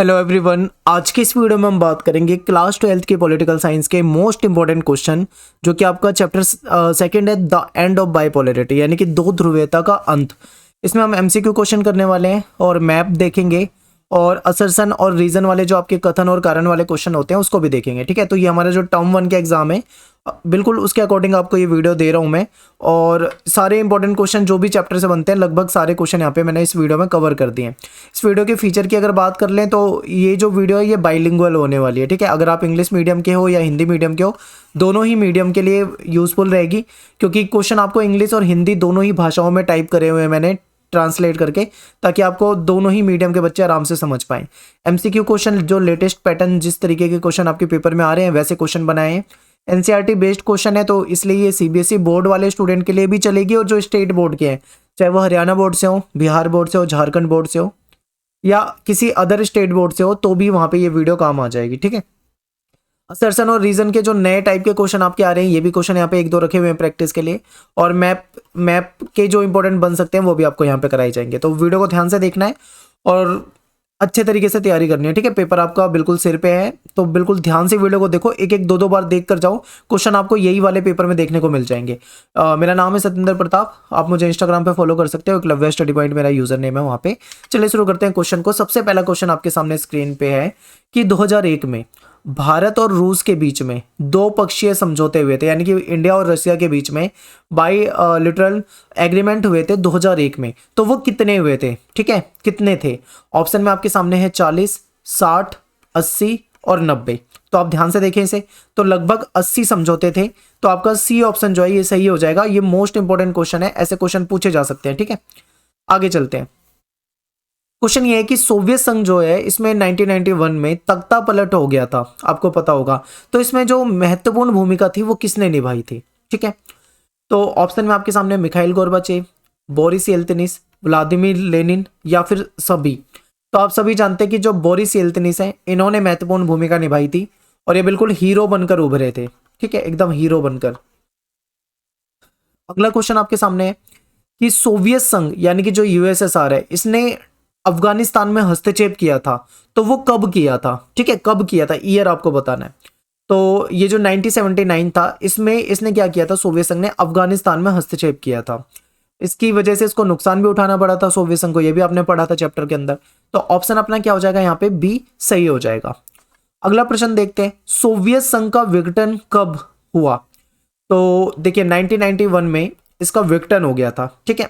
Hello everyone, आज की इस वीडियो में हम बात करेंगे क्लास 12th के पॉलिटिकल साइंस के मोस्ट इंपॉर्टेंट क्वेश्चन जो कि आपका चैप्टर सेकंड है, द एंड ऑफ बाइपोलैरिटी, यानी कि दो ध्रुवीयता का अंत। इसमें हम एमसीक्यू क्वेश्चन करने वाले हैं और मैप देखेंगे और असर्शन और रीजन वाले जो आपके कथन और कारण वाले क्वेश्चन होते हैं उसको भी देखेंगे। ठीक है, तो ये हमारा जो टर्म 1 के एग्जाम है बिल्कुल उसके अकॉर्डिंग आपको ये वीडियो दे रहा हूँ मैं। और सारे इंपॉर्टेंट क्वेश्चन जो भी चैप्टर से बनते हैं लगभग सारे क्वेश्चन यहाँ पे मैंने इस वीडियो में कवर कर दिए हैं। इस वीडियो के फीचर की अगर बात कर लें तो ये जो वीडियो है ये बाइलिंगुअल होने वाली है। ठीक है, अगर आप इंग्लिश मीडियम के हो या हिंदी मीडियम के हो, दोनों ही मीडियम के लिए यूजफुल रहेगी, क्योंकि क्वेश्चन आपको इंग्लिश और हिंदी दोनों ही भाषाओं में टाइप करे हुए हैं मैंने ट्रांसलेट करके, ताकि आपको दोनों ही मीडियम के बच्चे आराम से समझ पाएं। एमसीक्यू क्वेश्चन जो लेटेस्ट पैटर्न, जिस तरीके के क्वेश्चन आपके पेपर में आ रहे हैं वैसे क्वेश्चन बनाए हैं। एनसीईआरटी बेस्ड क्वेश्चन है, तो इसलिए ये सीबीएसई बोर्ड वाले स्टूडेंट के लिए भी चलेगी और जो स्टेट बोर्ड के हैं, चाहे वो हरियाणा बोर्ड से हो, बिहार बोर्ड से हो, झारखंड बोर्ड से हो या किसी अदर स्टेट बोर्ड से हो, तो भी वहां पे ये वीडियो काम आ जाएगी। ठीक है, असर्शन और रीजन के जो नए टाइप के क्वेश्चन आपके आ रहे हैं, ये भी क्वेश्चन यहाँ पे एक दो रखे हुए हैं प्रैक्टिस के लिए, और मैप के जो इंपॉर्टेंट बन सकते हैं वो भी आपको यहाँ पे कराए जाएंगे। तो वीडियो को ध्यान से देखना है और अच्छे तरीके से तैयारी करनी है। ठीक है, पेपर आपका बिल्कुल सिर पे है, तो बिल्कुल ध्यान से वीडियो को देखो, एक एक दो दो बार देख कर जाओ। क्वेश्चन आपको यही वाले पेपर में देखने को मिल जाएंगे। मेरा नाम है सत्येंद्र प्रताप, आप मुझे इंस्टाग्राम पे फॉलो कर सकते हो, एकलव्य स्टडी पॉइंट मेरा यूजर नेम है वहाँ पे। चलिए शुरू करते हैं क्वेश्चन को। सबसे पहला क्वेश्चन आपके सामने स्क्रीन पे है कि 2001 में भारत और रूस के बीच में दो पक्षीय समझौते हुए थे, यानी कि इंडिया और रशिया के बीच में बाई लिटरल एग्रीमेंट हुए थे 2001 में। तो वो कितने हुए थे? ठीक है, कितने थे? ऑप्शन में आपके सामने है 40, 60, 80 और 90। तो आप ध्यान से देखें इसे, तो लगभग 80 समझौते थे। तो आपका सी ऑप्शन जो है ये सही हो जाएगा। ये मोस्ट इंपॉर्टेंट क्वेश्चन है, ऐसे क्वेश्चन पूछे जा सकते हैं। ठीक है, आगे चलते हैं। क्वेश्चन ये है कि सोवियत संघ जो है इसमें 1991 में तख्ता पलट हो गया था, आपको पता होगा। तो इसमें जो महत्वपूर्ण भूमिका थी वो किसने निभाई थी? ठीक है, तो ऑप्शन में आपके सामने Mikhail Gorbachev, Boris Yeltsin, Vladimir Lenin या फिर सभी। तो आप सभी जानते हैं कि जो बोरिस येल्त्सिन है इन्होंने महत्वपूर्ण भूमिका निभाई थी और ये बिल्कुल हीरो बनकर उभरे थे। ठीक है, एकदम हीरो बनकर। अगला क्वेश्चन आपके सामने है कि सोवियत संघ यानी कि जो यूएसएसआर है इसने अफगानिस्तान में हस्तक्षेप किया था, तो वो कब किया था? ठीक है, कब किया था, ईयर आपको बताना है। तो ये जो 1979 था, इसमें इसने क्या किया था? सोवियत संघ ने अफगानिस्तान में हस्तक्षेप किया था। इसकी वजह से इसको नुकसान भी उठाना पड़ा था सोवियत संघ को, ये भी आपने पढ़ा था चैप्टर के अंदर। तो ऑप्शन अपना क्या हो जाएगा यहाँ पे? बी सही हो जाएगा। अगला प्रश्न देखते हैं, सोवियत संघ का विघटन कब हुआ? तो देखिए 1991 में इसका विघटन हो गया था। ठीक है,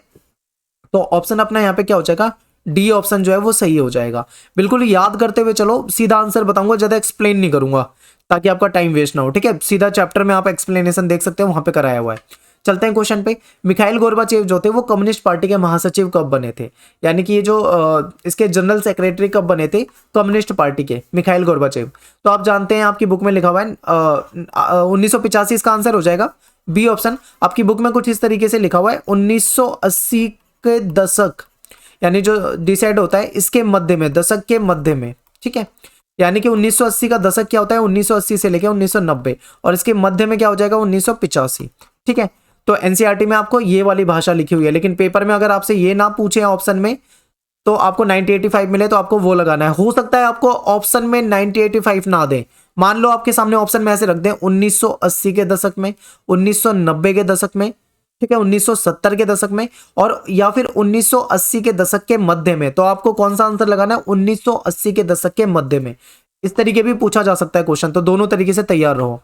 तो ऑप्शन अपना यहाँ पे क्या हो जाएगा? डी ऑप्शन जो है वो सही हो जाएगा। बिल्कुल याद करते हुए चलो, सीधा आंसर बताऊंगा, ज्यादा एक्सप्लेन नहीं करूंगा ताकि आपका टाइम वेस्ट ना हो। ठीक है, सीधा चैप्टर में आप एक्सप्लेनेशन देख सकते हो, वहां पे कराया हुआ है। चलते हैं क्वेश्चन पे। मिखाइल गोर्बाचेव जो थे वो कम्युनिस्ट पार्टी के महासचिव कब बने थे? यानी कि ये जो इसके जनरल सेक्रेटरी कब बने थे कम्युनिस्ट पार्टी के? Mikhail Gorbachev. तो आप जानते हैं, आपकी बुक में लिखा हुआ है 1985 इसका आंसर हो जाएगा। बी ऑप्शन आपकी बुक में कुछ इस तरीके से लिखा हुआ है 1980 के दशक, यानी जो डिसाइड होता है इसके मध्य में, दशक के मध्य में। ठीक है, यानी कि 1980 का दशक क्या होता है? 1980 से लेकर 1990, और इसके मध्य में क्या हो जाएगा? 1985। ठीक है, तो एनसीईआरटी में आपको ये वाली भाषा लिखी हुई है, लेकिन पेपर में अगर आपसे ये ना पूछे ऑप्शन में तो आपको 1985 मिले तो आपको वो लगाना है। हो सकता है आपको ऑप्शन में 1985 ना दे, मान लो आपके सामने ऑप्शन में ऐसे रख दें 1980 के दशक में, 1990 के दशक में, ठीक है, 1970 के दशक में, और या फिर 1980 के दशक के मध्य में। तो आपको कौन सा आंसर लगाना है? 1980 के दशक के मध्य में। इस तरीके भी पूछा जा सकता है क्वेश्चन, तो दोनों तरीके से तैयार रहो।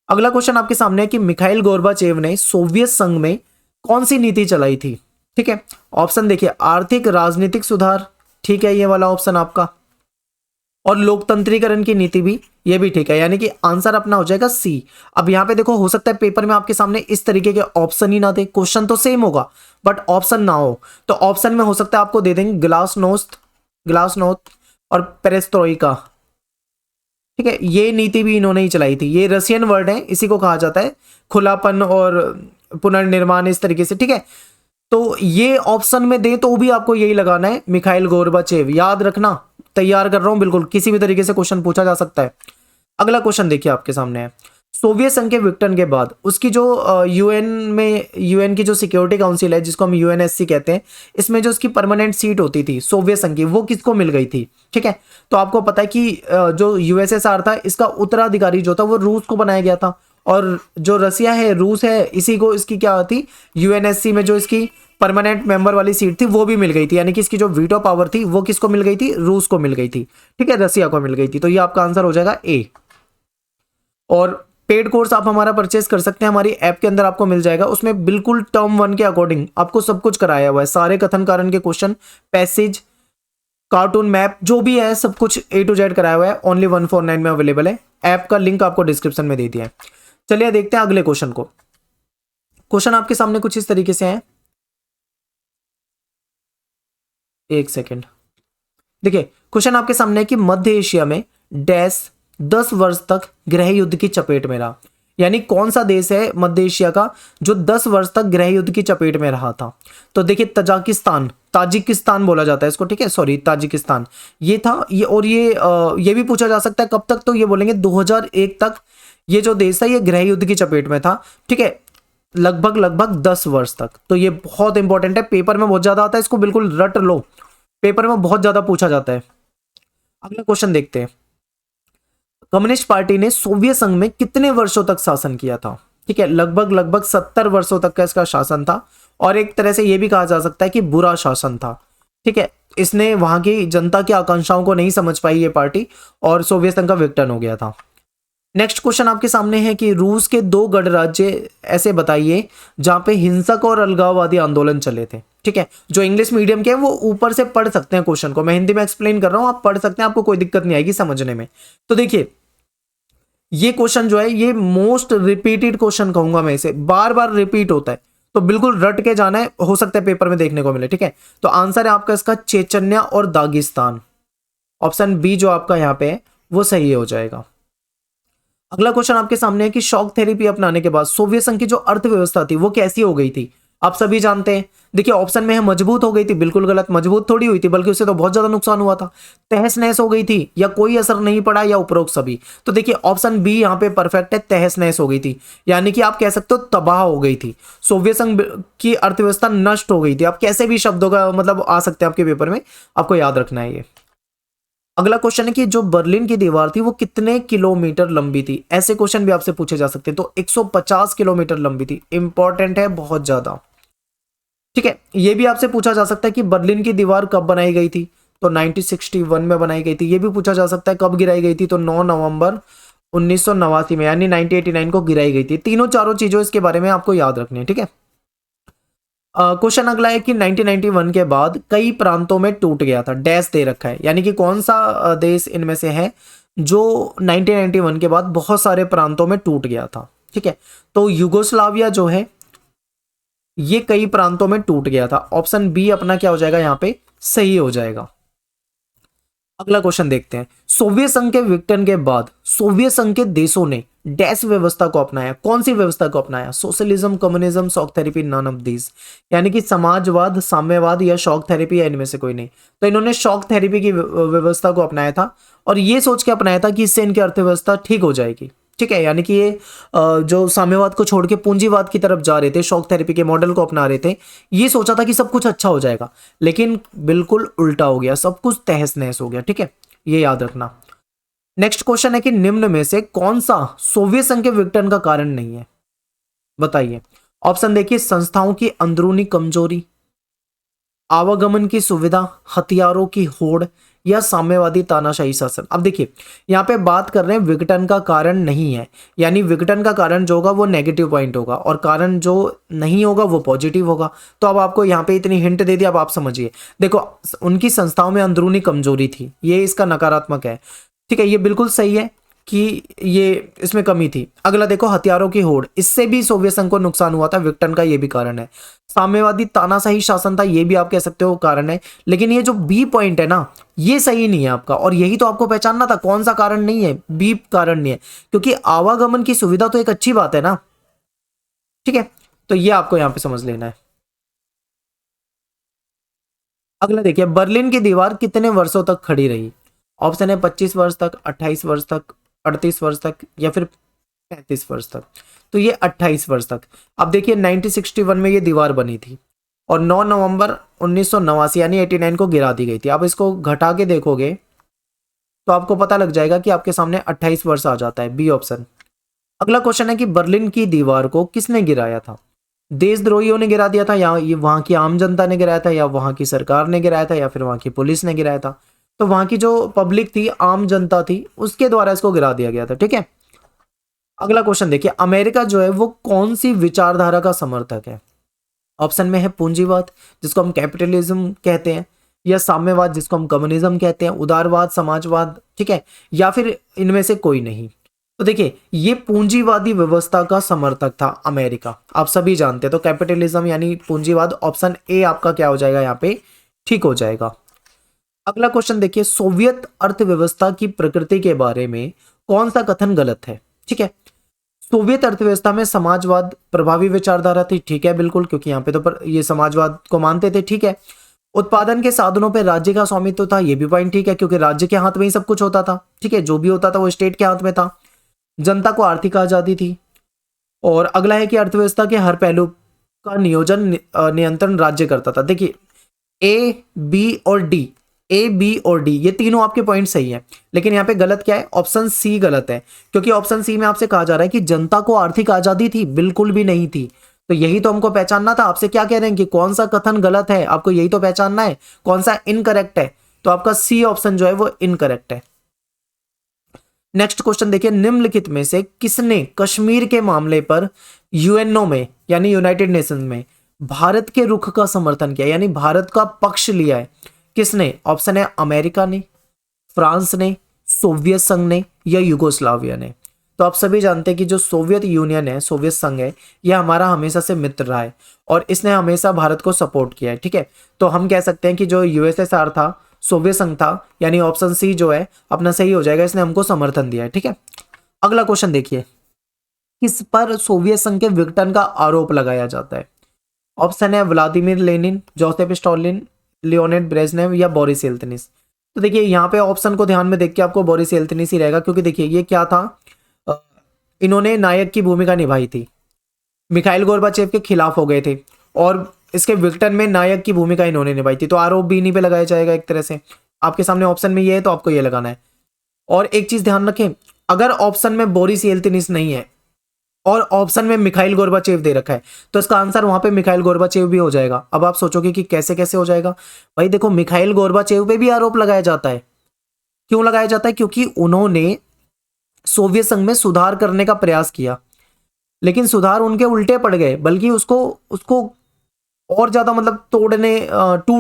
अगला क्वेश्चन आपके सामने है कि मिखाइल गोर्बाचेव ने सोवियत संघ में कौन सी नीति चलाई थी? ठीक है, ऑप्शन देखिए, आर्थिक राजनीतिक सुधार, ठीक है, ये वाला ऑप्शन आपका, और लोकतंत्रीकरण की नीति भी, ये भी ठीक है, यानी कि आंसर अपना हो जाएगा सी। अब यहाँ पे देखो, हो सकता है पेपर में आपके सामने इस तरीके के ऑप्शन ही ना दे, क्वेश्चन तो सेम होगा बट ऑप्शन ना हो, तो ऑप्शन में हो सकता है आपको दे देंगे ग्लासनोस्त और पेरेस्ट्रोइका। ठीक है, ये नीति भी इन्होंने ही चलाई थी। ये रशियन वर्ड है, इसी को कहा जाता है खुलापन और पुनर्निर्माण, इस तरीके से। ठीक है, तो ये ऑप्शन में दे तो भी आपको यही लगाना है, मिखाइल गोर्बाचेव। याद रखना, तैयार कर रहा हूं बिल्कुल, किसी भी तरीके से क्वेश्चन पूछा जा सकता है। अगला क्वेश्चन देखिए आपके सामने है, सोवियत संघ के विघटन के बाद उसकी जो यूएन की जो सिक्योरिटी काउंसिल है, जिसको हम यूएनएससी कहते हैं, इसमें जो उसकी परमानेंट सीट होती थी सोवियत संघ की, वो किसको मिल गई थी? ठीक है, तो आपको पता है कि जो यूएसएसआर था, इसका उत्तराधिकारी जो था वो रूस को बनाया गया था, और जो रसिया है, रूस है, इसी को इसकी क्या थी, यूएनएससी में जो इसकी परमानेंट मेंबर वाली सीट थी वो भी मिल गई थी, यानी कि इसकी जो वीटो पावर थी वो किसको मिल गई थी? रूस को मिल गई थी। ठीक है, रसिया को मिल गई थी। तो ये आपका आंसर हो जाएगा ए। और पेड कोर्स आप हमारा परचेस कर सकते हैं, हमारी ऐप के अंदर आपको मिल जाएगा। उसमें बिल्कुल टर्म 1 के अकॉर्डिंग आपको सब कुछ कराया हुआ है, सारे कथन कारण के क्वेश्चन, पैसेज, कार्टून, मैप, जो भी है सब कुछ A to Z कराया हुआ है। ओनली 149 में अवेलेबल है। ऐप का लिंक आपको डिस्क्रिप्शन में दे दिया है। चलिए देखते हैं अगले क्वेश्चन को। क्वेश्चन आपके सामने कुछ इस तरीके से है, एक सेकेंड। देखिए क्वेश्चन आपके सामने है कि मध्य एशिया में डैश 10 वर्ष तक गृह युद्ध की चपेट में रहा, यानी कौन सा देश है मध्य एशिया का जो 10 वर्ष तक गृह युद्ध की चपेट में रहा था? तो देखिए ताजिकिस्तान बोला जाता है इसको, ठीक है, सॉरी ताजिकिस्तान ये था। ये और ये भी पूछा जा सकता है कब तक, तो ये बोलेंगे 2001 तक ये जो देश था ये गृह युद्ध की चपेट में था। ठीक है, लगभग 10 वर्ष तक। तो ये बहुत इंपॉर्टेंट है, पेपर में बहुत ज्यादा आता है, इसको बिल्कुल रट लो, पेपर में बहुत ज्यादा पूछा जाता है। अगला क्वेश्चन देखते हैं। कम्युनिस्ट पार्टी ने सोवियत संघ में कितने वर्षों तक शासन किया था? ठीक है, लगभग 70 वर्षों तक का इसका शासन था, और एक तरह से यह भी कहा जा सकता है कि बुरा शासन था। ठीक है, इसने वहां की जनता की आकांक्षाओं को नहीं समझ पाई ये पार्टी, और सोवियत संघ का विघटन हो गया था। नेक्स्ट क्वेश्चन आपके सामने है कि रूस के 2 गणराज्य ऐसे बताइए जहां पे हिंसक और अलगाववादी आंदोलन चले थे। ठीक है, जो इंग्लिश मीडियम के हैं वो ऊपर से पढ़ सकते हैं क्वेश्चन को, मैं हिंदी में एक्सप्लेन कर रहा हूं, आप पढ़ सकते हैं, आपको कोई दिक्कत नहीं आएगी समझने में। तो देखिए ये क्वेश्चन जो है ये मोस्ट रिपीटेड क्वेश्चन कहूंगा मैं इसे, बार बार रिपीट होता है, तो बिल्कुल रट के जाना है, हो सकता है पेपर में देखने को मिले। ठीक है, तो आंसर है आपका इसका चेचन्या और दागिस्तान। ऑप्शन बी जो आपका यहाँ पे है वो सही हो जाएगा। अगला क्वेश्चन आपके सामने है कि शॉक थेरेपी अपनाने के बाद सोवियत संघ की जो अर्थव्यवस्था थी वो कैसी हो गई थी? आप सभी जानते हैं। देखिए ऑप्शन में है मजबूत हो गई थी, बिल्कुल गलत, मजबूत थोड़ी हुई थी, बल्कि उससे तो बहुत ज्यादा नुकसान हुआ था। तहस नहस हो गई थी, या कोई असर नहीं पड़ा, या उपरोक्त सभी। तो देखिए ऑप्शन बी यहाँ पे परफेक्ट है, तहस नहस हो गई थी, यानी कि आप कह सकते हो तबाह हो गई थी, सोवियत संघ की अर्थव्यवस्था नष्ट हो गई थी। आप कैसे भी शब्दों का मतलब आ सकते हैं आपके पेपर में, आपको याद रखना है ये। अगला क्वेश्चन है कि जो बर्लिन की दीवार थी वो कितने किलोमीटर लंबी थी? ऐसे क्वेश्चन भी आपसे पूछे जा सकते हैं। तो 150 किलोमीटर लंबी थी, इंपॉर्टेंट है बहुत ज्यादा। ठीक है, ये भी आपसे पूछा जा सकता है कि बर्लिन की दीवार कब बनाई गई थी? तो 1961 में बनाई गई थी। ये भी पूछा जा सकता है कब गिराई गई थी? तो 9 नवंबर 1989 में, यानी 1989 को गिराई गई थी। तीनों चारों चीजों इसके बारे में आपको याद रखनी है। ठीक है, क्वेश्चन अगला है कि 1991 के बाद कई प्रांतों में टूट गया था, डैश दे रखा है, यानी कि कौन सा देश इनमें से है जो 1991 के बाद बहुत सारे प्रांतों में टूट गया था? ठीक है, तो युगोस्लाविया जो है ये कई प्रांतों में टूट गया था। ऑप्शन बी अपना क्या हो जाएगा यहाँ पे, सही हो जाएगा। अगला क्वेश्चन देखते हैं। सोवियत संघ के विघटन के बाद सोवियत संघ के देशों ने डैश व्यवस्था को अपनाया, कौन सी व्यवस्था को अपनाया? Socialism, communism, shock therapy, none of these, यानी कि समाजवाद, साम्यवाद या शॉक थेरेपी, या इनमें से कोई नहीं। तो इन्होंने शॉक थेरेपी की व्यवस्था को अपनाया था, और ये सोच के अपनाया था कि इससे इनकी अर्थव्यवस्था ठीक हो जाएगी। ठीक है, यानी कि ये जो साम्यवाद को छोड़ के पूंजीवाद की तरफ जा रहे थे, शॉक थेरेपी के मॉडल को अपना रहे थे, ये सोचा था कि सब कुछ अच्छा हो जाएगा, लेकिन बिल्कुल उल्टा हो गया, सब कुछ तहस नहस हो गया। ठीक है, ये याद रखना। नेक्स्ट क्वेश्चन है कि निम्न में से कौन सा सोवियत संघ के विघटन का कारण नहीं है? बताइए। ऑप्शन देखिए, संस्थाओं की अंदरूनी कमजोरी, आवागमन की सुविधा, हथियारों की होड़, या साम्यवादी तानाशाही शासन। अब देखिए यहाँ पे बात कर रहे हैं विघटन का कारण नहीं है, यानी विघटन का कारण जो होगा वो नेगेटिव पॉइंट होगा, और कारण जो नहीं होगा वो पॉजिटिव होगा। तो अब आपको यहाँ पे इतनी हिंट दे दी, अब आप समझिए। देखो उनकी संस्थाओं में अंदरूनी कमजोरी थी, ये इसका नकारात्मक है। ठीक है, ये बिल्कुल सही है कि ये इसमें कमी थी। अगला देखो, हथियारों की होड़, इससे भी सोवियत संघ को नुकसान हुआ था, विघटन का ये भी कारण है। साम्यवादी तानाशाही शासन था, ये भी आप कह सकते हो कारण है। लेकिन ये जो बी पॉइंट है ना, ये सही नहीं है आपका, और यही तो आपको पहचानना था कौन सा कारण नहीं है, बी कारण नहीं है, क्योंकि आवागमन की सुविधा तो एक अच्छी बात है ना। ठीक है, तो ये आपको यहां पे समझ लेना है। अगला देखिए, बर्लिन की दीवार कितने वर्षों तक खड़ी रही? ऑप्शन है 25 वर्ष तक, 28 वर्ष तक, 38 वर्ष तक, या फिर 35 वर्ष तक, तो ये 28 वर्ष तक। अब देखिए 1961 में ये दीवार बनी थी और 9 नवंबर 1989 यानी 89 को गिरा दी गई थी। अब इसको घटा के देखोगे तो आपको पता लग जाएगा कि आपके सामने 28 वर्ष आ जाता है, बी ऑप्शन। अगला क्वेश्चन है कि बर्लिन की दीवार को किसने गिराया था? देशद्रोहियों ने गिरा दिया था, या ये वहां की आम जनता ने गिराया था, या वहां की सरकार ने गिराया था, या फिर वहां की पुलिस ने गिराया था? तो वहां की जो पब्लिक थी, आम जनता थी, उसके द्वारा इसको गिरा दिया गया था। ठीक है, अगला क्वेश्चन देखिए, अमेरिका जो है वो कौन सी विचारधारा का समर्थक है? ऑप्शन में है पूंजीवाद जिसको हम कैपिटलिज्म कहते हैं, या साम्यवाद जिसको हम कम्युनिज्म कहते हैं, उदारवाद, समाजवाद, ठीक है, या फिर इनमें से कोई नहीं। तो देखिए ये पूंजीवादी व्यवस्था का समर्थक था अमेरिका, आप सभी जानते हैं। तो कैपिटलिज्म यानी पूंजीवाद, ऑप्शन ए आपका क्या हो जाएगा यहाँ पे, ठीक हो जाएगा। अगला क्वेश्चन देखिए, सोवियत अर्थव्यवस्था की प्रकृति के बारे में कौन सा कथन गलत है? ठीक है, सोवियत अर्थव्यवस्था में समाजवाद प्रभावी विचारधारा थी, ठीक है बिल्कुल, क्योंकि यहाँ पे तो ये समाजवाद को मानते थे। ठीक है, उत्पादन के साधनों पर राज्य का स्वामित्व था, ये भी पॉइंट ठीक है, क्योंकि राज्य के हाथ में ही सब कुछ होता था। ठीक है, जो भी होता था वो स्टेट के हाथ में था। जनता को आर्थिक आजादी थी। और अगला है कि अर्थव्यवस्था के हर पहलू का नियोजन नियंत्रण राज्य करता था। देखिए ए बी और डी, ए बी और डी ये तीनों आपके पॉइंट सही है, लेकिन यहाँ पे गलत क्या है? ऑप्शन सी गलत है, क्योंकि ऑप्शन सी में आपसे कहा जा रहा है कि जनता को आर्थिक आजादी थी, बिल्कुल भी नहीं थी। तो यही तो हमको पहचानना था। आपसे क्या कह रहे हैं कि कौन सा कथन गलत है, आपको यही तो पहचानना है, कौन सा इनकरेक्ट है। तो आपका सी ऑप्शन जो है वो इनकरेक्ट है। नेक्स्ट क्वेश्चन देखिए, निम्नलिखित में से किसने कश्मीर के मामले पर यूएनओ में यानी यूनाइटेड नेशंस में भारत के रुख का समर्थन किया, यानी भारत का पक्ष लिया है? किसने? ऑप्शन है अमेरिका ने, फ्रांस ने, सोवियत संघ ने, या युगोस्लाविया ने। तो आप सभी जानते हैं कि जो सोवियत यूनियन है, सोवियत संघ है, यह हमारा हमेशा से मित्र रहा है और इसने हमेशा भारत को सपोर्ट किया है। ठीक है, तो हम कह सकते हैं कि जो यूएसएसआर था, सोवियत संघ था, यानी ऑप्शन सी जो है अपना सही हो जाएगा, इसने हमको समर्थन दिया है। ठीक है, अगला क्वेश्चन देखिए, किस पर सोवियत संघ के विघटन का आरोप लगाया जाता है? ऑप्शन है Vladimir Lenin, Joseph Stalin, Leonid Brezhnev, या बोरिस येल्त्सिन। तो देखिए यहाँ पे ऑप्शन को ध्यान में देख के आपको बोरिस येल्त्सिन ही रहेगा, क्योंकि देखिए ये क्या था, इन्होंने नायक की भूमिका निभाई थी, मिखाइल गोर्बाचेव के खिलाफ हो गए थे और इसके विघटन में नायक की भूमिका इन्होंने निभाई थी। तो आरोप भी इन्हीं पे लगाया जाएगा एक तरह से। आपके सामने ऑप्शन में ये है तो आपको ये लगाना है। और एक चीज ध्यान रखें, अगर ऑप्शन में बोरिस येल्त्सिन नहीं है और ऑप्शन में मिखाइल गोर्बाचेव दे रखा है तो इसका आंसर वहां पे मिखाइल गोर्बाचेव भी हो जाएगा। अब आप सोचोगे कि कैसे कैसे हो जाएगा? भाई देखो, मिखाइल गोर्बाचेव पे भी आरोप लगाया जाता है। क्यों लगाया जाता है? क्योंकि उन्होंने सोवियत संघ में सुधार करने का प्रयास किया, लेकिन सुधार उनके उल्टे पड़ गए, बल्कि उसको उसको और ज्यादा मतलब टूट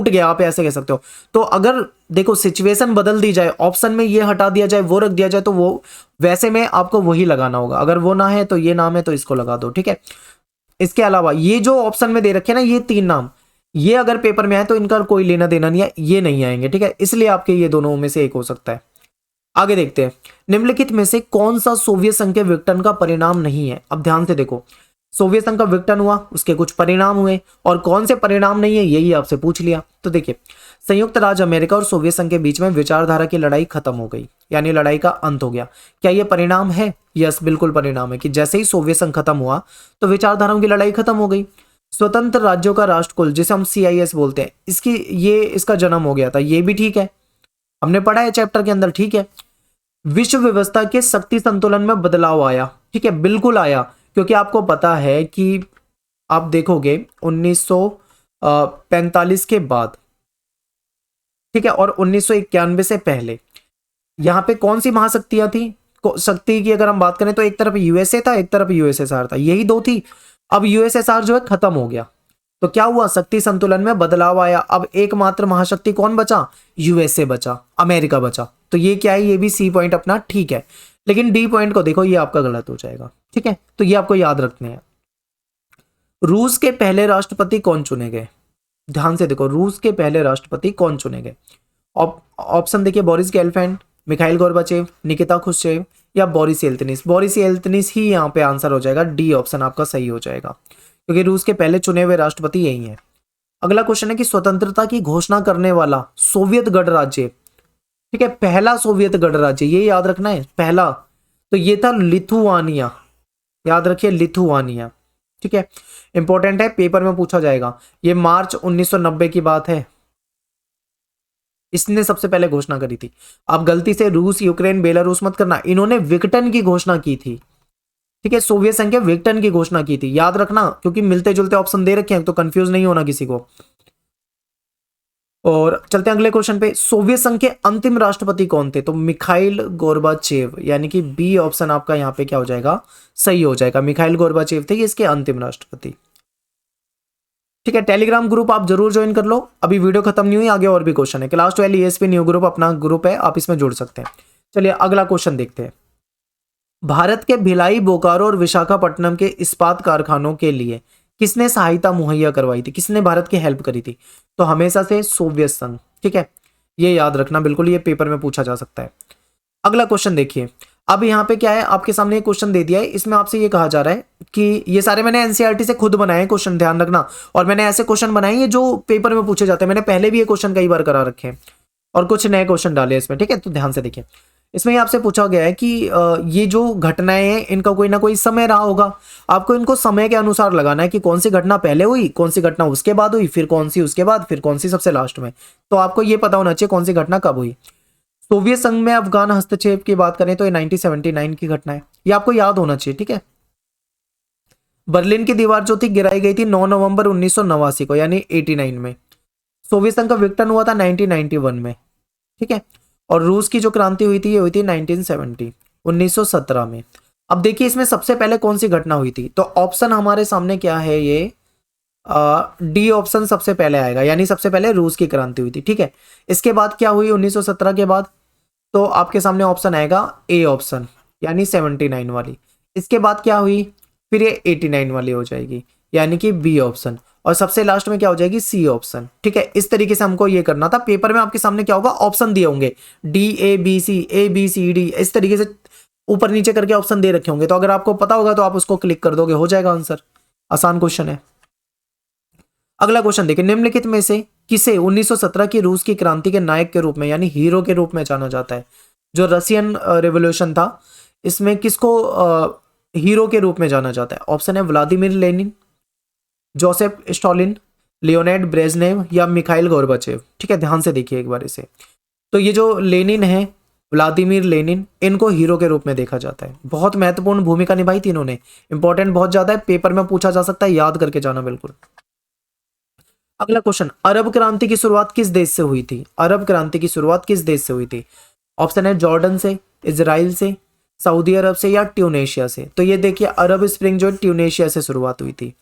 गया, आप ऐसे कह सकते हो। तो अगर देखो सिचुएशन बदल दी जाए, ऑप्शन में ये हटा दिया जाए, वो रख दिया जाए, तो वो वैसे में आपको वही लगाना होगा। अगर वो ना है तो ये नाम है तो इसको लगा दो। ठीक है, इसके अलावा ये जो ऑप्शन में दे रखे ना, ये तीन नाम, ये अगर पेपर में आए तो इनका कोई लेना देना नहीं है, ये नहीं आएंगे। ठीक है, इसलिए आपके ये दोनों में से एक हो सकता है। आगे देखते हैं, निम्नलिखित में से कौन सा सोवियत संघ के विघटन का परिणाम नहीं है? अब ध्यान से देखो, सोवियत संघ का विघटन हुआ, उसके कुछ परिणाम हुए, और कौन से परिणाम नहीं है यही आपसे पूछ लिया। तो देखिए, संयुक्त राज्य अमेरिका और सोवियत संघ के बीच में विचारधारा की लड़ाई खत्म हो गई, यानी लड़ाई का अंत हो गया। क्या ये परिणाम है? यस, बिल्कुल परिणाम है कि जैसे ही सोवियत संघ खत्म हुआ तो विचारधाराओं की लड़ाई खत्म हो गई। स्वतंत्र राज्यों का राष्ट्रकुल, जिसे हम CIS बोलते हैं, इसका जन्म हो गया था, ये भी ठीक है, हमने पढ़ा है चैप्टर के अंदर। ठीक है, विश्व व्यवस्था के शक्ति संतुलन में बदलाव आया। ठीक है, बिल्कुल आया, क्योंकि आपको पता है कि आप देखोगे 1945 के बाद, ठीक है, और 1991 से पहले यहां पे कौन सी महाशक्तियां थी? शक्ति की अगर हम बात करें तो एक तरफ USA था, एक तरफ USSR था, यही दो थी। अब USSR जो है खत्म हो गया, तो क्या हुआ? शक्ति संतुलन में बदलाव आया। अब एकमात्र महाशक्ति कौन बचा? USA बचा, अमेरिका बचा। तो ये क्या है? ये भी C पॉइंट अपना ठीक है, लेकिन D पॉइंट को देखो, ये आपका गलत हो जाएगा। ठीक है, तो ये आपको याद रखने हैं। रूस के पहले राष्ट्रपति कौन चुने गए? ध्यान से देखो, रूस के पहले राष्ट्रपति कौन चुने गए? ऑप्शन देखिए, Boris Gelfand, Mikhail Gorbachev, Nikita Khrushchev, या बोरिस येल्त्सिन। बोरिस येल्त्सिन ही यहाँ पे आंसर हो जाएगा, D ऑप्शन आपका सही हो जाएगा, क्योंकि रूस के पहले चुने हुए राष्ट्रपति यही है। अगला क्वेश्चन है कि स्वतंत्रता की घोषणा करने वाला सोवियत गणराज्य, ठीक है, पहला सोवियत गणराज्य, ये याद रखना है, पहला, तो ये था लिथुआनिया। याद रखिए लिथुआनिया, ठीक है, इंपॉर्टेंट है, पेपर में पूछा जाएगा। ये मार्च 1990 की बात है, इसने सबसे पहले घोषणा करी थी। आप गलती से रूस, यूक्रेन, बेलारूस मत करना, इन्होंने विघटन की घोषणा की थी, ठीक है, सोवियत संघ के विघटन की घोषणा की थी, याद रखना, क्योंकि मिलते जुलते ऑप्शन दे रखे हैं तो कंफ्यूज नहीं होना किसी को। और चलते हैं अगले क्वेश्चन पे, सोवियत संघ के अंतिम राष्ट्रपति कौन थे? तो मिखाइल गोर्बाचेव, यानी कि बी ऑप्शन आपका यहाँ पे क्या हो जाएगा, सही हो जाएगा, मिखाइल गोर्बाचेव थे इसके अंतिम राष्ट्रपति। ठीक है, टेलीग्राम ग्रुप आप जरूर ज्वाइन कर लो, अभी वीडियो खत्म नहीं हुई, आगे और भी क्वेश्चन है। क्लास 12 ESP न्यू ग्रुप अपना ग्रुप है, आप इसमें जुड़ सकते हैं। चलिए अगला क्वेश्चन देखते हैं। भारत के भिलाई, बोकारो और विशाखापट्टनम के इस्पात कारखानों के लिए किसने सहायता मुहैया करवाई थी, किसने भारत की हेल्प करी थी? तो हमेशा से सोवियत संघ, ठीक है, ये याद रखना बिल्कुल, ये पेपर में पूछा जा सकता है। अगला क्वेश्चन देखिए, अब यहाँ पे क्या है, आपके सामने एक क्वेश्चन दे दिया है, इसमें आपसे ये कहा जा रहा है कि ये सारे मैंने एनसीईआरटी से खुद बनाए हैं क्वेश्चन, ध्यान रखना, और मैंने ऐसे क्वेश्चन बनाए हैं जो पेपर में पूछे जाते हैं, मैंने पहले भी ये क्वेश्चन कई बार करा रखे हैं और कुछ नए क्वेश्चन डाले हैं इसमें, ठीक है, तो ध्यान से देखिए। इसमें आपसे पूछा गया है कि ये जो घटनाएं हैं इनका कोई ना कोई समय रहा होगा, आपको इनको समय के अनुसार लगाना है कि कौन सी घटना पहले हुई, कौन सी घटना उसके बाद हुई, फिर कौन सी उसके बाद, फिर कौन सी सबसे लास्ट में। तो आपको ये पता होना चाहिए कौन सी घटना कब हुई। सोवियत संघ में अफगान हस्तक्षेप की बात करें तो ये 1979 की घटना है, ये आपको याद होना चाहिए, ठीक है। बर्लिन की दीवार जो थी गिराई गई थी 9 नवंबर 1989 को, यानी 89 में। सोवियत संघ का विघटन हुआ था 1991 में, ठीक है। और रूस की जो क्रांति हुई थी ये हुई थी 1917 में। अब देखिए इसमें सबसे पहले कौन सी घटना हुई थी, तो ऑप्शन हमारे सामने क्या है, ये डी ऑप्शन सबसे पहले आएगा, यानी सबसे पहले रूस की क्रांति हुई थी, ठीक है। इसके बाद क्या हुई 1917 के बाद, तो आपके सामने ऑप्शन आएगा ए ऑप्शन, यानी 79 वाली। इसके बाद क्या हुई, फिर ये 89 वाली हो जाएगी, यानी कि बी ऑप्शन, और सबसे लास्ट में क्या हो जाएगी, सी ऑप्शन, ठीक है। इस तरीके से हमको ये करना था। पेपर में आपके सामने क्या होगा, ऑप्शन दिए होंगे D A B C D, इस तरीके से ऊपर नीचे करके ऑप्शन दे रखे होंगे, तो अगर आपको पता होगा तो आप उसको क्लिक कर दोगे, हो जाएगा आंसर। आसान क्वेश्चन है। अगला क्वेश्चन देखिए, निम्नलिखित में से किसे 1917 की रूस की क्रांति के नायक के रूप में, यानी हीरो के रूप में जाना जाता है? जो रशियन रेवोल्यूशन था इसमें किसको हीरो के रूप में जाना जाता है? ऑप्शन है Vladimir Lenin, Joseph Stalin, Leonid Brezhnev या मिखाइल गोर्बाचेव, ठीक है, ध्यान से देखिए एक बार इसे। तो ये जो लेनिन है, व्लादिमीर लेनिन, इनको हीरो के रूप में देखा जाता है। बहुत महत्वपूर्ण भूमिका निभाई थी इन्होंने, इंपॉर्टेंट बहुत ज्यादा है, पेपर में पूछा जा सकता है, याद करके जाना बिल्कुल। अगला क्वेश्चन, अरब क्रांति की शुरुआत किस देश से हुई थी? अरब क्रांति की शुरुआत किस देश से हुई थी? ऑप्शन है जॉर्डन से, इजराइल से, सऊदी अरब से या ट्यूनेशिया से। तो ये देखिए अरब स्प्रिंग जो है ट्यूनेशिया से शुरुआत हुई थी,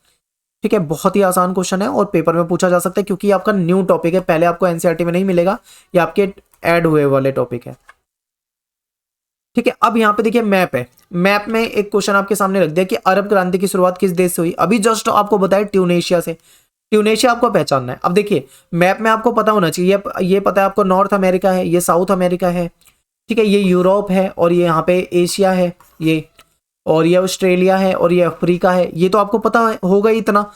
ठीक है। बहुत ही आसान क्वेश्चन है और पेपर में पूछा जा सकता है, क्योंकि आपका न्यू टॉपिक है, पहले आपको एनसीईआरटी में नहीं मिलेगा, ये आपके ऐड हुए वाले टॉपिक है, ठीक है। अब यहाँ पे देखिए मैप है, मैप में एक क्वेश्चन आपके सामने रख दिया कि अरब क्रांति की शुरुआत किस देश से हुई, अभी जस्ट आपको बताया ट्यूनेशिया से। ट्यूनेशिया आपको पहचानना है। अब देखिए मैप में आपको पता होना चाहिए, ये पता है आपको नॉर्थ अमेरिका है, ये साउथ अमेरिका है, ठीक है, ये यूरोप है, और ये यहाँ पे एशिया है, ये, और ये ऑस्ट्रेलिया है, और ये अफ्रीका है, ये तो आपको पता होगा ही इतना।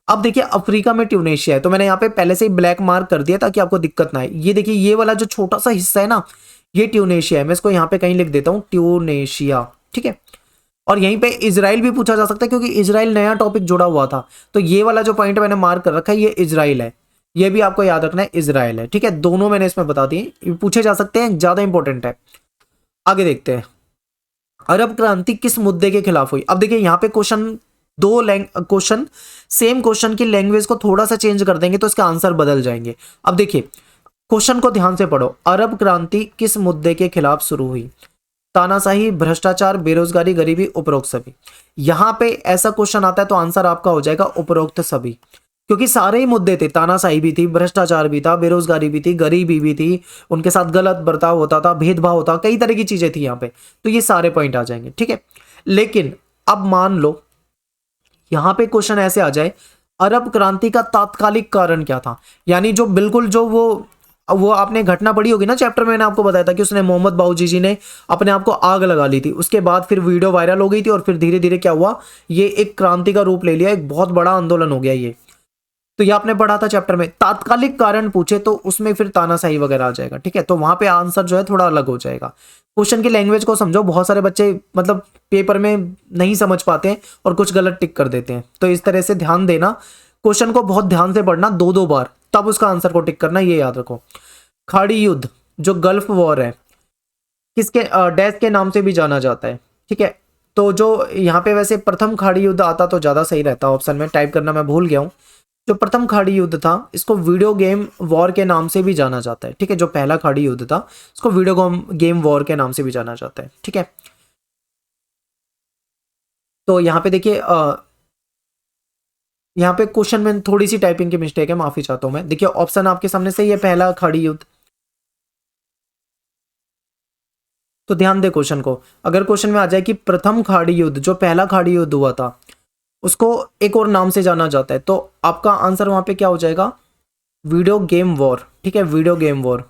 अब देखिए अफ्रीका में ट्यूनेशिया है, तो मैंने यहाँ पे पहले से ही ब्लैक मार्क कर दिया ताकि आपको दिक्कत ना आए। ये देखिए ये वाला जो छोटा सा हिस्सा है ना, ये ट्यूनेशिया है, मैं इसको यहाँ पे कहीं लिख देता हूँ, ट्यूनेशिया, ठीक है। और यहीं पे इजराइल भी पूछा जा सकता है, क्योंकि इजराइल नया टॉपिक जुड़ा हुआ था, तो ये वाला जो पॉइंट मैंने मार्क कर रखा है ये इजराइल है, ये भी आपको याद रखना है, इजराइल है, ठीक है। दोनों मैंने इसमें बता दिए, पूछे जा सकते हैं, ज्यादा इंपॉर्टेंट है। आगे देखते हैं, अरब क्रांति किस मुद्दे के खिलाफ हुई? अब देखिए यहाँ पे क्वेश्चन क्वेश्चन सेम क्वेश्चन की लैंग्वेज को थोड़ा सा चेंज कर देंगे तो इसका आंसर बदल जाएंगे। अब देखिए क्वेश्चन को ध्यान से पढ़ो, अरब क्रांति किस मुद्दे के खिलाफ शुरू हुई? तानाशाही, भ्रष्टाचार, बेरोजगारी, गरीबी, उपरोक्त सभी। यहां पे ऐसा क्वेश्चन आता है तो आंसर आपका हो जाएगा उपरोक्त सभी, क्योंकि सारे ही मुद्दे थे, तानाशाही भी थी, भ्रष्टाचार भी था, बेरोजगारी भी थी, गरीबी भी थी, उनके साथ गलत बर्ताव होता था, भेदभाव होता, कई तरह की चीजें थी यहाँ पे, तो ये सारे पॉइंट आ जाएंगे, ठीक है। लेकिन अब मान लो यहां पे क्वेश्चन ऐसे आ जाए, अरब क्रांति का तात्कालिक कारण क्या था, यानी जो बिल्कुल जो वो आपने घटना पढ़ी होगी ना चैप्टर में, मैंने आपको बताया था कि उसने मोहम्मद बाऊजी जी ने अपने आप को आग लगा ली थी, उसके बाद फिर वीडियो वायरल हो गई थी और फिर धीरे धीरे क्या हुआ, ये एक क्रांति का रूप ले लिया, एक बहुत बड़ा आंदोलन हो गया ये। तो ये आपने पढ़ा था चैप्टर में, तात्कालिक कारण पूछे तो उसमें फिर तानाशाही वगैरह आ जाएगा, ठीक है। तो वहां पे आंसर जो है थोड़ा अलग हो जाएगा। क्वेश्चन की लैंग्वेज को समझो, बहुत सारे बच्चे मतलब पेपर में नहीं समझ पाते हैं और कुछ गलत टिक कर देते हैं, तो इस तरह से ध्यान देना, क्वेश्चन को बहुत ध्यान से पढ़ना 2-2 बार, तब उसका आंसर को टिक करना, ये याद रखो। खाड़ी युद्ध जो गल्फ वॉर है, किसके डैश के नाम से भी जाना जाता है, ठीक है। तो जो यहाँ पे वैसे प्रथम खाड़ी युद्ध आता तो ज्यादा सही रहता, ऑप्शन में टाइप करना मैं भूल गया हूँ। जो प्रथम खाड़ी युद्ध था इसको वीडियो गेम वॉर के नाम से भी जाना जाता है, ठीक है। जो पहला खाड़ी युद्ध था इसको वीडियो गेम वॉर के नाम से भी जाना जाता है, ठीक है। तो यहाँ पे देखिए यहाँ पे क्वेश्चन में थोड़ी सी टाइपिंग की मिस्टेक है, माफी चाहता हूं मैं। देखिए ऑप्शन आपके सामने सही है, पहला खाड़ी युद्ध। तो ध्यान दे क्वेश्चन को, अगर क्वेश्चन में आ जाए कि प्रथम खाड़ी युद्ध, जो पहला खाड़ी युद्ध हुआ था उसको एक और नाम से जाना जाता है, तो आपका आंसर वहां पे क्या हो जाएगा, वीडियो गेम वॉर, ठीक है, वीडियो गेम वॉर।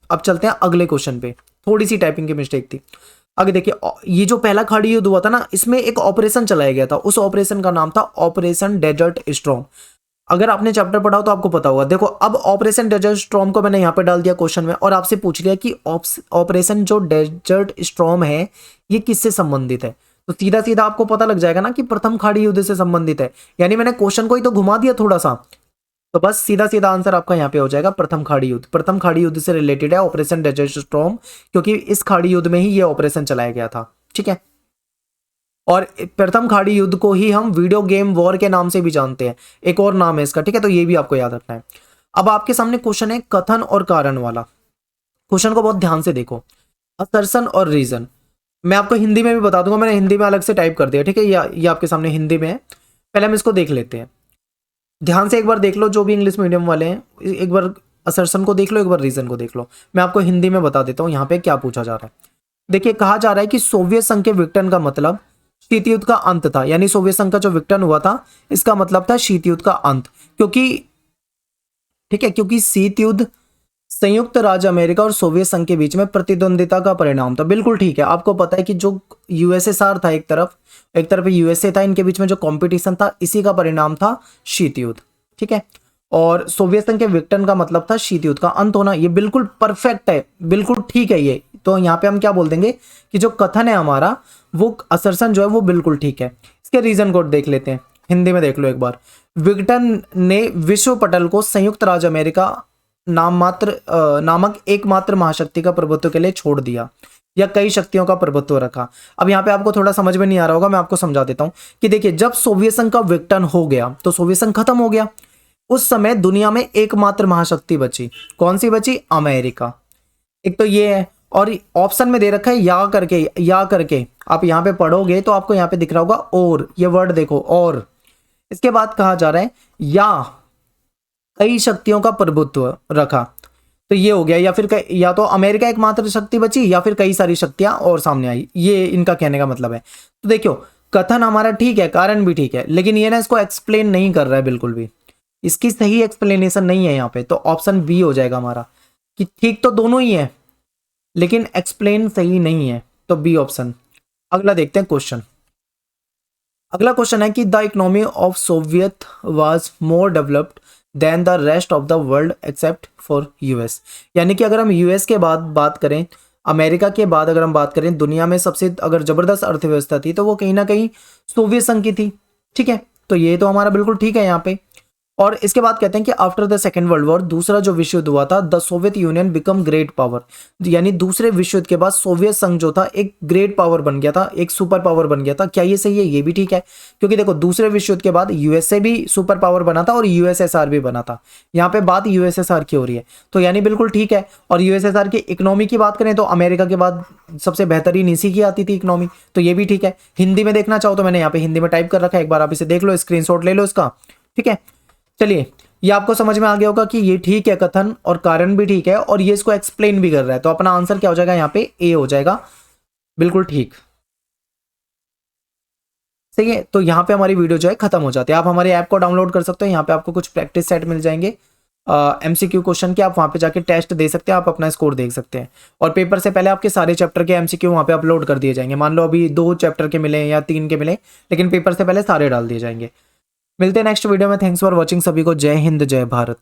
अब चलते हैं अगले क्वेश्चन पे, थोड़ी सी टाइपिंग की मिस्टेक थी। आगे देखिए, ये जो पहला खाड़ी युद्ध हुआ था ना, इसमें एक ऑपरेशन चलाया गया था, उस ऑपरेशन का नाम था ऑपरेशन डेजर्ट स्टॉर्म। अगर आपने चैप्टर पढ़ा हो तो आपको पता होगा। देखो अब ऑपरेशन डेजर्ट स्टॉर्म को मैंने यहाँ पे डाल दिया क्वेश्चन में, और आपसे पूछ लिया कि ऑपरेशन जो डेजर्ट स्टॉर्म है ये किससे संबंधित है, तो सीधा सीधा आपको पता लग जाएगा ना कि प्रथम खाड़ी युद्ध से संबंधित है। यानी मैंने क्वेश्चन को ही तो घुमा दिया थोड़ा सा, तो बस सीधा सीधा आंसर आपका यहाँ पे हो जाएगा प्रथम खाड़ी युद्ध। प्रथम खाड़ी युद्ध से रिलेटेड है ऑपरेशन डेजर्ट स्टॉर्म, क्योंकि इस खाड़ी युद्ध में ही ये ऑपरेशन चलाया गया था, ठीक है। और प्रथम खाड़ी युद्ध को ही हम वीडियो गेम वॉर के नाम से भी जानते हैं, एक और नाम है इसका, ठीक है। तो ये भी आपको याद रखना है। अब आपके सामने क्वेश्चन है कथन और कारण वाला। क्वेश्चन को बहुत ध्यान से देखो, असर्शन और रीजन। मैं आपको हिंदी में भी बता दूंगा, मैंने हिंदी में अलग से टाइप कर दिया, ठीक है। ये आपके सामने हिंदी में है, पहले हम इसको देख लेते हैं। ध्यान से एक बार देख लो, जो भी इंग्लिश मीडियम वाले हैं, एक बार असर्शन को देख लो, एक बार रीजन को देख लो। मैं आपको हिंदी में बता देता हूँ यहाँ पे क्या पूछा जा रहा है। देखिए कहा जा रहा है कि सोवियत संघ के विघटन का मतलब शीत युद्ध का अंत था, यानी सोवियत संघ का जो विघटन हुआ था इसका मतलब था शीत युद्ध का अंत, क्योंकि ठीक है, क्योंकि शीत युद्ध संयुक्त राज्य अमेरिका और सोवियत संघ के बीच में प्रतिद्वंदिता का परिणाम था। बिल्कुल ठीक है, आपको पता है कि जो यूएसएसआर था एक तरफ यूएसए था, इनके बीच में जो कंपटीशन था इसी का परिणाम था शीत युद्ध, ठीक है। और सोवियत संघ के विघटन का मतलब था शीत युद्ध का अंत होना। ये बिल्कुल परफेक्ट है, बिल्कुल ठीक है ये। तो यहाँ पे हम क्या बोल देंगे कि जो कथन है हमारा, वो असर्शन जो है वो बिल्कुल ठीक है। इसके रीजन को देख लेते हैं, हिंदी में देख लो एक बार। विघटन ने विश्व पटल को संयुक्त राज्य अमेरिका नामक एकमात्र महाशक्ति का प्रभुत्व के लिए छोड़ दिया, या कई शक्तियों का प्रभुत्व रखा। अब यहाँ पे आपको थोड़ा समझ में नहीं आ रहा होगा, मैं आपको समझा देता हूं कि देखिए जब सोवियत संघ का विघटन हो गया तो सोवियत संघ खत्म हो गया, उस समय दुनिया में एकमात्र महाशक्ति बची। कौन सी बची? अमेरिका। एक तो ये है, और ऑप्शन में दे रखा है या करके आप यहाँ पे पढ़ोगे तो आपको यहाँ पे दिख रहा होगा और, ये वर्ड देखो और। इसके बाद कहा जा रहा है या कई शक्तियों का प्रभुत्व रखा, तो ये हो गया, या फिर या तो अमेरिका एकमात्र शक्ति बची या फिर कई सारी शक्तियां और सामने आई, ये इनका कहने का मतलब है। तो देखो कथन हमारा ठीक है, कारण भी ठीक है, लेकिन ये ना इसको एक्सप्लेन नहीं कर रहा है बिल्कुल भी, इसकी सही एक्सप्लेनेशन नहीं है यहाँ पे। तो ऑप्शन बी हो जाएगा हमारा, कि ठीक तो दोनों ही है लेकिन एक्सप्लेन सही नहीं है, तो बी ऑप्शन। अगला देखते हैं क्वेश्चन। अगला क्वेश्चन है कि the economy of Soviet was more developed than the rest of the world except for US. यानी कि अगर हम यूएस के बाद बात करें, अमेरिका के बाद अगर हम बात करें, दुनिया में सबसे अगर जबरदस्त अर्थव्यवस्था थी तो वो कहीं ना कहीं सोवियत संघ की थी, ठीक है। तो ये तो हमारा बिल्कुल ठीक है यहाँ पे। और इसके बाद कहते हैं कि after the second world war, दूसरा जो विश्व युद्ध हुआ था, the Soviet union become great power. यानी दूसरे विश्व युद्ध के बाद सोवियत संघ जो था एक ग्रेट पावर बन गया था, एक सुपर पावर बन गया था। क्या ये सही है? ये भी ठीक है, क्योंकि देखो दूसरे विश्व युद्ध के बाद यूएसए भी सुपर पावर बना था और यूएसएसआर भी बना था। यहाँ पे बात यूएसएसआर की हो रही है, तो यानी बिल्कुल ठीक है। और यूएसएसआर की इकोनॉमी की बात करें तो अमेरिका के बाद सबसे बेहतरीन इसी की आती थी इकोनॉमी, तो ये भी ठीक है। हिंदी में देखना चाहो तो मैंने यहाँ पे हिंदी में टाइप कर रखा है, एक बार आप इसे देख लो, स्क्रीनशॉट ले लो इसका, ठीक है। चलिए ये आपको समझ में आ गया होगा कि ये ठीक है, कथन और कारण भी ठीक है, और ये इसको एक्सप्लेन भी कर रहा है। तो अपना आंसर क्या हो जाएगा यहाँ पे? ए हो जाएगा, बिल्कुल ठीक, सही है। तो यहाँ पे हमारी वीडियो जो है खत्म हो जाती है। आप हमारे ऐप को डाउनलोड कर सकते हो, यहाँ पे आपको कुछ प्रैक्टिस सेट मिल जाएंगे एमसीक्यू क्वेश्चन के, आप वहाँ पे जाके टेस्ट दे सकते हैं, आप अपना स्कोर देख सकते हैं। और पेपर से पहले आपके सारे चैप्टर के एमसीक्यू वहाँ पे अपलोड कर दिए जाएंगे। मान लो अभी 2 चैप्टर के मिले या 3 के मिले, लेकिन पेपर से पहले सारे डाल दिए जाएंगे। मिलते हैं नेक्स्ट वीडियो में। थैंक्स फॉर वॉचिंग, सभी को जय हिंद जय भारत।